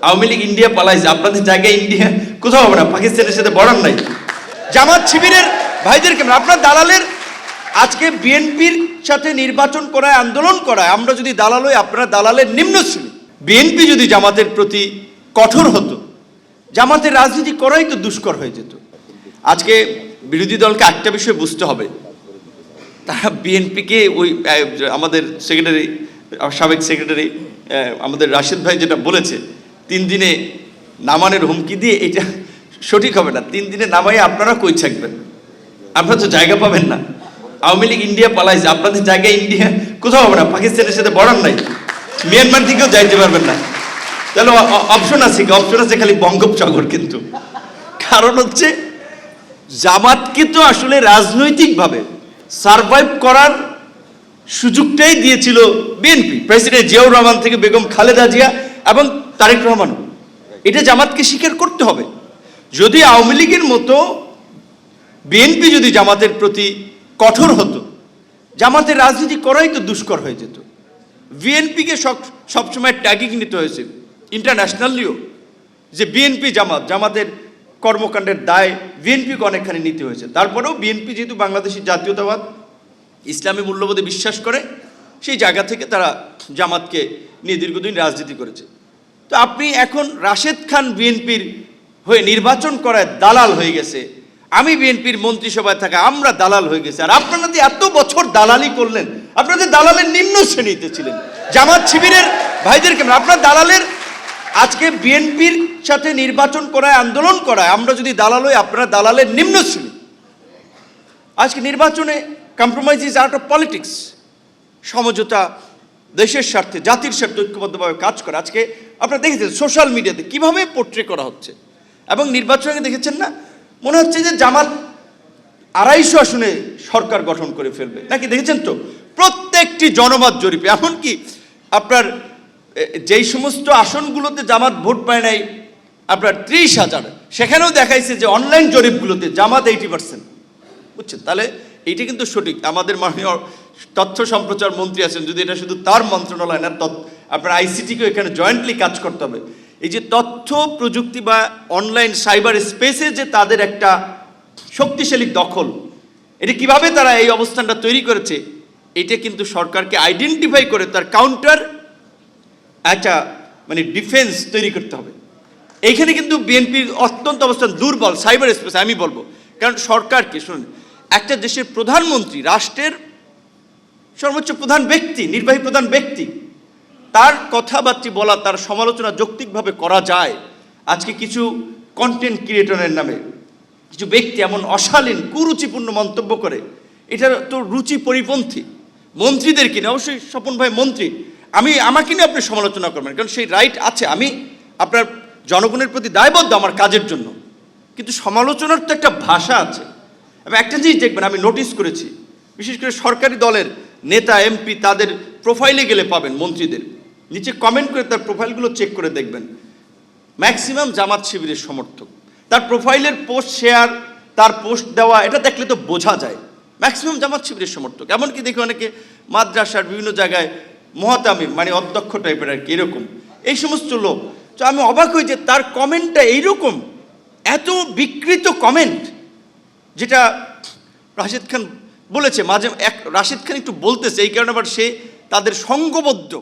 Awami League India পালাইছে, আপনাদের জায়গায় ইন্ডিয়া কোথাও হবে না, পাকিস্তানের সাথে বর্ডার নাই। জামাত শিবিরের ভাইদেরকে আপনার দালালের আজকে বিএনপির সাথে নির্বাচন করায়, আন্দোলন করায় আমরা যদি দালাল হই, আপনারা দালালের নিম্ন শ্রেণী। বিএনপি যদি জামাতের প্রতি কঠোর হতো, জামাতের রাজনীতি করাই তো দুষ্কর হয়ে যেত। আজকে বিরোধী দলকে একটা বিষয় বুঝতে হবে, তারা বিএনপিকে ওই আমাদের সেক্রেটারি, সাবেক সেক্রেটারি আমাদের রাশেদ ভাই যেটা বলেছে 3 দিনে নামানোর হুমকি দিয়ে, এটা সঠিক হবে না। 3 দিনে নামাই আপনারা কই থাকবেন? আপনারা তো জায়গা পাবেন না। আওয়ামী লীগ ইন্ডিয়া পালাইছে, আপনাদের জায়গায় ইন্ডিয়া কোথাও হবে না, পাকিস্তানের সাথে বর্ডার নাই, মিয়ানমার দিকেও যাইতে পারবেন না। তাহলে অপশন আছে কি? অপশন আছে খালি বঙ্গোপসাগর। কিন্তু কারণ হচ্ছে জামাতকে তো আসলে রাজনৈতিকভাবে সারভাইভ করার সুযোগটাই দিয়েছিল বিএনপি, প্রেসিডেন্ট জিয়াউর রহমান থেকে বেগম খালেদা জিয়া এবং তারেক রহমান। এটা জামাতকে স্বীকার করতে হবে। যদি আওয়ামী লীগের মতো বিএনপি যদি জামাতের প্রতি কঠোর হতো, জামাতের রাজনীতি করাই তো দুষ্কর হয়ে যেত। বিএনপিকে সবসময় ট্যাগিং নিতে হয়েছে ইন্টারন্যাশনালিও, যে বিএনপি জামাতের কর্মকাণ্ডের দায় বিএনপিকে অনেকখানি নিতে হয়েছে। তারপরেও বিএনপি যেহেতু বাংলাদেশি জাতীয়তাবাদ, ইসলামী মূল্যবোধে বিশ্বাস করে, সেই জায়গা থেকে তারা জামাতকে নিয়ে দীর্ঘদিন রাজনীতি করেছে। তো আপনি এখন রাশেদ খান বিএনপির হয়ে নির্বাচন করায় দালাল হয়ে গেছে, আমি বিএনপির মন্ত্রিসভায় থাকা আমরা দালাল হয়ে গেছে। আর আপনারা যে এত বছর দালালি করলেন, আপনাদের দালালের নিম্ন শ্রেণীতে ছিলেন জামাত শিবিরের ভাইদেরকে। আপনার দালালের আজকে বিএনপির সাথে নির্বাচন করায়, আন্দোলন করায় আমরা যদি দালাল হই, আপনারা দালালের নিম্ন শ্রেণী। আজকে নির্বাচনে compromise is out of politics. সমঝোতা, দেশের স্বার্থে, জাতির স্বার্থে ঐক্যবদ্ধভাবে কাজ করে। আজকে আপনারা দেখেছেন সোশ্যাল মিডিয়াতে কিভাবে পোর্ট্রে করা হচ্ছে, এবং নির্বাচনে দেখেছেন না, মনে হচ্ছে যে জামাত 250 আসনে সরকার গঠন করে ফেলবে নাকি। দেখেছেন তো প্রত্যেকটি জনমত জরিপে, এমনকি আপনার যেই সমস্ত আসনগুলোতে জামাত ভোট পায় নাই আপনার 30,000, সেখানেও দেখাইছে যে অনলাইন জরিপগুলোতে জামাত 80%। বুঝছেন? তাহলে এইটা কিন্তু সঠিক। আমাদের মাননীয় তথ্য সম্প্রচার মন্ত্রী আছেন, যদি এটা শুধু তার মন্ত্রণালয় না, আপনার আইসিটিকেও এখানে জয়েন্টলি কাজ করতে হবে। এই যে তথ্য প্রযুক্তি বা অনলাইন সাইবার স্পেসে যে তাদের একটা শক্তিশালী দখল, এটা কিভাবে তারা এই অবস্থানটা তৈরি করেছে, এটা কিন্তু সরকারকে আইডেন্টিফাই করে তার কাউন্টার একটা ডিফেন্স তৈরি করতে হবে। এইখানে কিন্তু বিএনপির অত্যন্ত অবস্থান দুর্বল সাইবার স্পেসে, আমি বলবো। কারণ সরকারকে শুনুন, একটা দেশের প্রধানমন্ত্রী, রাষ্ট্রের সর্বোচ্চ প্রধান ব্যক্তি, নির্বাহী প্রধান ব্যক্তি, তার কথাবার্তা বলা, তার সমালোচনা যৌক্তিকভাবে করা যায়। আজকে কিছু কন্টেন্ট ক্রিয়েটরের নামে কিছু ব্যক্তি এমন অশালীন কুরুচিপূর্ণ মন্তব্য করে, এটা তো রুচি পরিপন্থী। মন্ত্রীদের কিনে, অবশ্যই স্বপন ভাই মন্ত্রী, আমাকে নিয়ে আপনি সমালোচনা করবেন, কারণ সেই রাইট আছে। আমি আপনার জনগণের প্রতি দায়বদ্ধ আমার কাজের জন্য, কিন্তু সমালোচনার তো একটা ভাষা আছে। এবং একটা জিনিস দেখবেন, আমি নোটিস করেছি, বিশেষ করে সরকারি দলের নেতা এমপি, তাদের প্রোফাইলে গেলে পাবেন মন্ত্রীদের নিচে কমেন্ট করে তার প্রোফাইলগুলো চেক করে দেখবেন, ম্যাক্সিমাম জামাত শিবিরের সমর্থক। তার প্রোফাইলের পোস্ট শেয়ার, তার পোস্ট দেওয়া, এটা দেখলে তো বোঝা যায় ম্যাক্সিমাম জামাত শিবিরের সমর্থক। এমনকি দেখি অনেকে মাদ্রাসার বিভিন্ন জায়গায় মহাতামিম, অধ্যক্ষ টাইপের আর কি, এরকম এই সমস্ত লোক। তো আমি অবাক হই যে তার কমেন্টটা এইরকম, এত বিকৃত কমেন্ট, যেটা রাশেদ খান বলেছে। রাশেদ খান একটু বলতেছে, এই কারণে আবার সে তাদের সঙ্গবদ্ধ